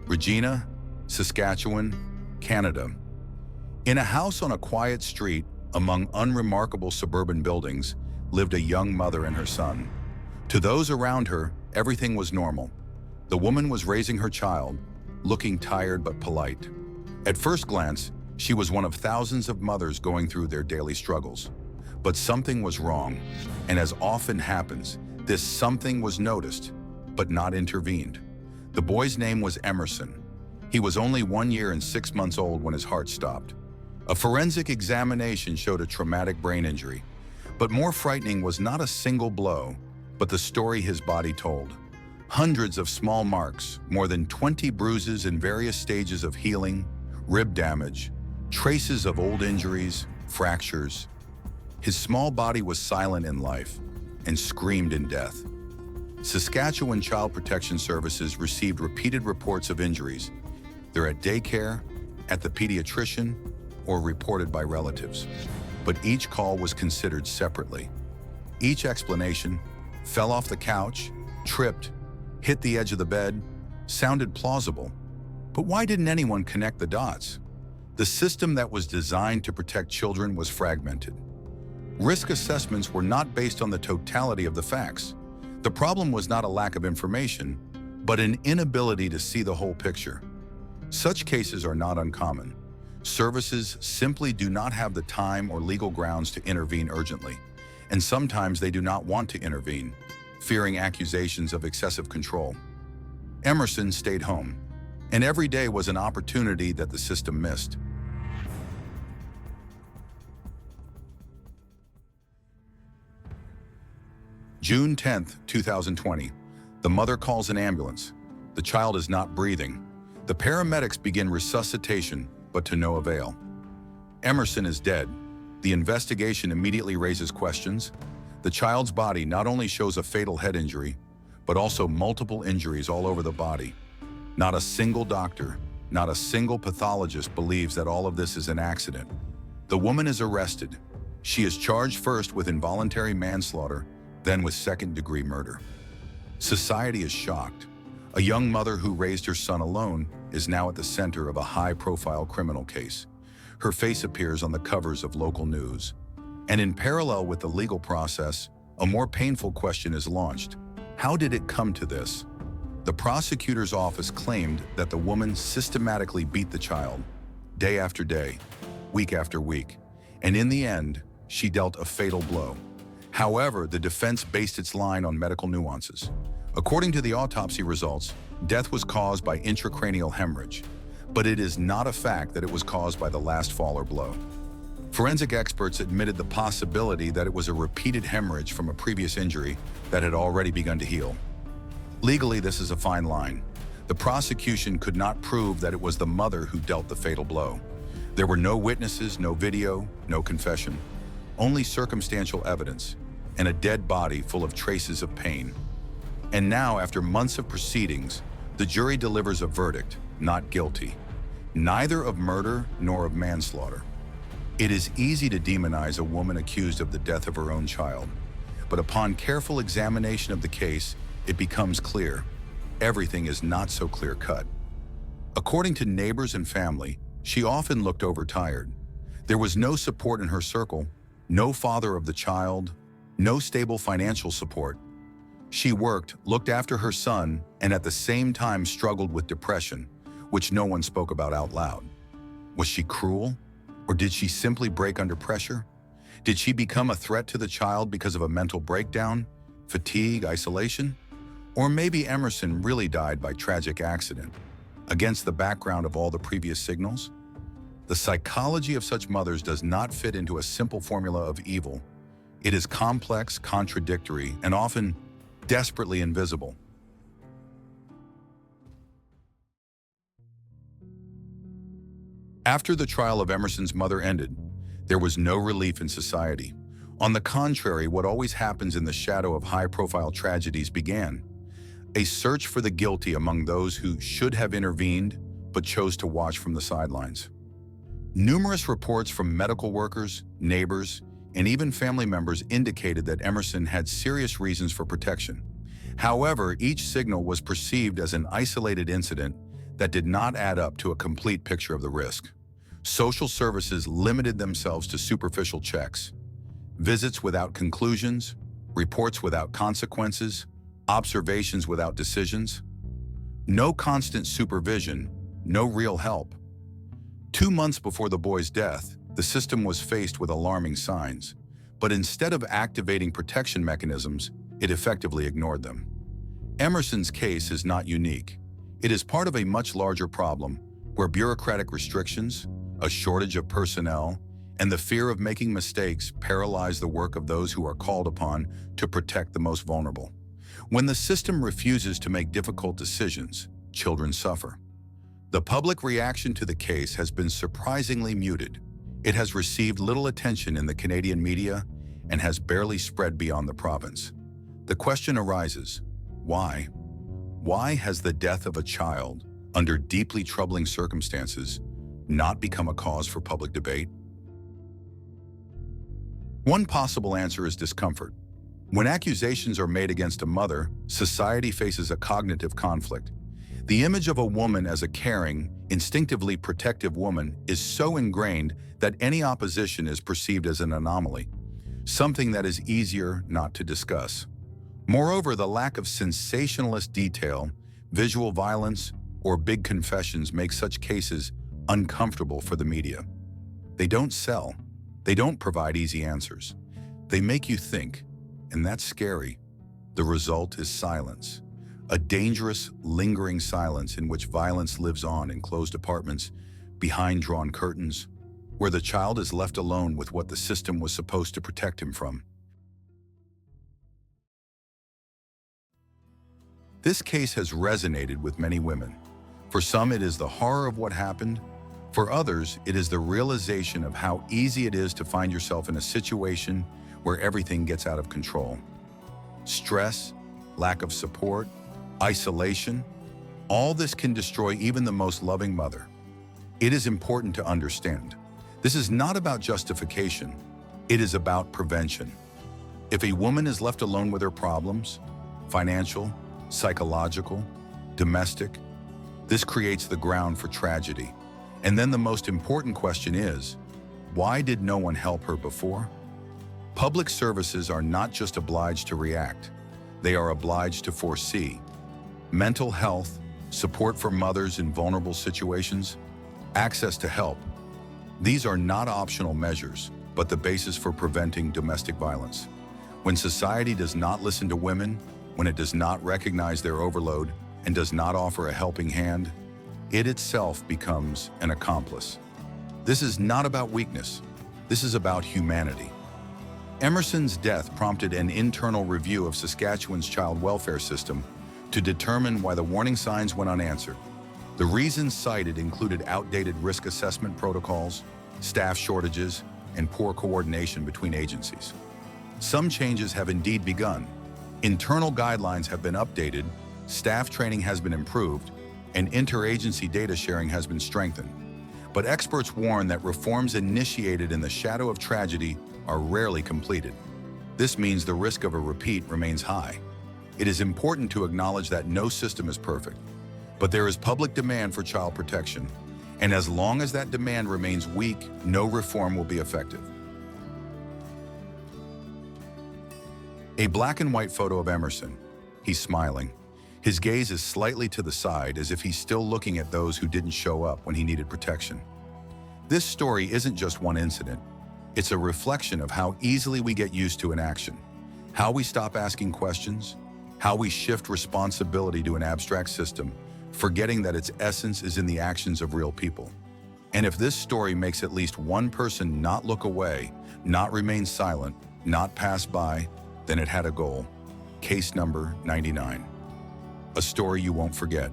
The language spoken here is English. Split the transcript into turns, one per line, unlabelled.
Regina, Saskatchewan, Canada. In a house on a quiet street among unremarkable suburban buildings lived a young mother and her son. To those around her, everything was normal. The woman was raising her child, looking tired but polite. At first glance, she was one of thousands of mothers going through their daily struggles. But something was wrong, and as often happens, this something was noticed, but not intervened. The boy's name was Emerson. He was only 1 year and 6 months old when his heart stopped. A forensic examination showed a traumatic brain injury, but more frightening was not a single blow, but the story his body told. Hundreds of small marks, more than 20 bruises in various stages of healing, rib damage, traces of old injuries, fractures. His small body was silent in life and screamed in death. Saskatchewan Child Protection Services received repeated reports of injuries. They're at daycare, at the pediatrician, or reported by relatives. But each call was considered separately. Each explanation, fell off the couch, tripped, hit the edge of the bed, sounded plausible. But why didn't anyone connect the dots? The system that was designed to protect children was fragmented. Risk assessments were not based on the totality of the facts. The problem was not a lack of information, but an inability to see the whole picture. Such cases are not uncommon. Services simply do not have the time or legal grounds to intervene urgently, and sometimes they do not want to intervene, fearing accusations of excessive control. Emerson stayed home, and every day was an opportunity that the system missed. June 10th, 2020. The mother calls an ambulance. The child is not breathing. The paramedics begin resuscitation, but to no avail. Emerson is dead. The investigation immediately raises questions. The child's body not only shows a fatal head injury, but also multiple injuries all over the body. Not a single doctor, not a single pathologist believes that all of this is an accident. The woman is arrested. She is charged first with involuntary manslaughter, then with second-degree murder. Society is shocked. A young mother who raised her son alone is now at the center of a high-profile criminal case. Her face appears on the covers of local news. And in parallel with the legal process, a more painful question is launched. How did it come to this? The prosecutor's office claimed that the woman systematically beat the child, day after day, week after week, and in the end, she dealt a fatal blow. However, the defense based its line on medical nuances. According to the autopsy results, death was caused by intracranial hemorrhage, but it is not a fact that it was caused by the last fall or blow. Forensic experts admitted the possibility that it was a repeated hemorrhage from a previous injury that had already begun to heal. Legally, this is a fine line. The prosecution could not prove that it was the mother who dealt the fatal blow. There were no witnesses, no video, no confession, only circumstantial evidence, and a dead body full of traces of pain. And now, after months of proceedings, the jury delivers a verdict, not guilty, neither of murder nor of manslaughter. It is easy to demonize a woman accused of the death of her own child, but upon careful examination of the case, it becomes clear everything is not so clear-cut. According to neighbors and family, she often looked overtired. There was no support in her circle, no father of the child, no stable financial support. She worked, looked after her son, and at the same time struggled with depression, which no one spoke about out loud. Was she cruel? Or did she simply break under pressure? Did she become a threat to the child because of a mental breakdown, fatigue, isolation? Or maybe Emerson really died by tragic accident, against the background of all the previous signals? The psychology of such mothers does not fit into a simple formula of evil. It is complex, contradictory, and often desperately invisible. After the trial of Emerson's mother ended, there was no relief in society. On the contrary, what always happens in the shadow of high-profile tragedies began. A search for the guilty among those who should have intervened but chose to watch from the sidelines. Numerous reports from medical workers, neighbors, and even family members indicated that Emerson had serious reasons for protection. However, each signal was perceived as an isolated incident that did not add up to a complete picture of the risk. Social services limited themselves to superficial checks, visits without conclusions, reports without consequences, observations without decisions. No constant supervision, no real help. 2 months before the boy's death, the system was faced with alarming signs, but instead of activating protection mechanisms, it effectively ignored them. Emerson's case is not unique. It is part of a much larger problem where bureaucratic restrictions, a shortage of personnel, and the fear of making mistakes paralyze the work of those who are called upon to protect the most vulnerable. When the system refuses to make difficult decisions, children suffer. The public reaction to the case has been surprisingly muted. It has received little attention in the Canadian media and has barely spread beyond the province. The question arises, why? Why has the death of a child, under deeply troubling circumstances, not become a cause for public debate? One possible answer is discomfort. When accusations are made against a mother, society faces a cognitive conflict. The image of a woman as a caring, instinctively protective woman is so ingrained that any opposition is perceived as an anomaly, something that is easier not to discuss. Moreover, the lack of sensationalist detail, visual violence, or big confessions make such cases uncomfortable for the media. They don't sell. They don't provide easy answers. They make you think, and that's scary. The result is silence. A dangerous, lingering silence in which violence lives on in closed apartments, behind drawn curtains, where the child is left alone with what the system was supposed to protect him from. This case has resonated with many women. For some, it is the horror of what happened. For others, it is the realization of how easy it is to find yourself in a situation where everything gets out of control. Stress, lack of support, isolation, all this can destroy even the most loving mother. It is important to understand. This is not about justification. It is about prevention. If a woman is left alone with her problems, financial, psychological, domestic, this creates the ground for tragedy. And then the most important question is, why did no one help her before? Public services are not just obliged to react. They are obliged to foresee. Mental health, support for mothers in vulnerable situations, access to help. These are not optional measures, but the basis for preventing domestic violence. When society does not listen to women, when it does not recognize their overload and does not offer a helping hand, it itself becomes an accomplice. This is not about weakness. This is about humanity. Emerson's death prompted an internal review of Saskatchewan's child welfare system to determine why the warning signs went unanswered. The reasons cited included outdated risk assessment protocols, staff shortages, and poor coordination between agencies. Some changes have indeed begun. Internal guidelines have been updated, staff training has been improved, and interagency data sharing has been strengthened. But experts warn that reforms initiated in the shadow of tragedy are rarely completed. This means the risk of a repeat remains high. It is important to acknowledge that no system is perfect, but there is public demand for child protection, and as long as that demand remains weak, no reform will be effective. A black and white photo of Emerson. He's smiling. His gaze is slightly to the side as if he's still looking at those who didn't show up when he needed protection. This story isn't just one incident. It's a reflection of how easily we get used to inaction, how we stop asking questions, how we shift responsibility to an abstract system, forgetting that its essence is in the actions of real people. And if this story makes at least one person not look away, not remain silent, not pass by, then it had a goal. Case number 99. A story you won't forget.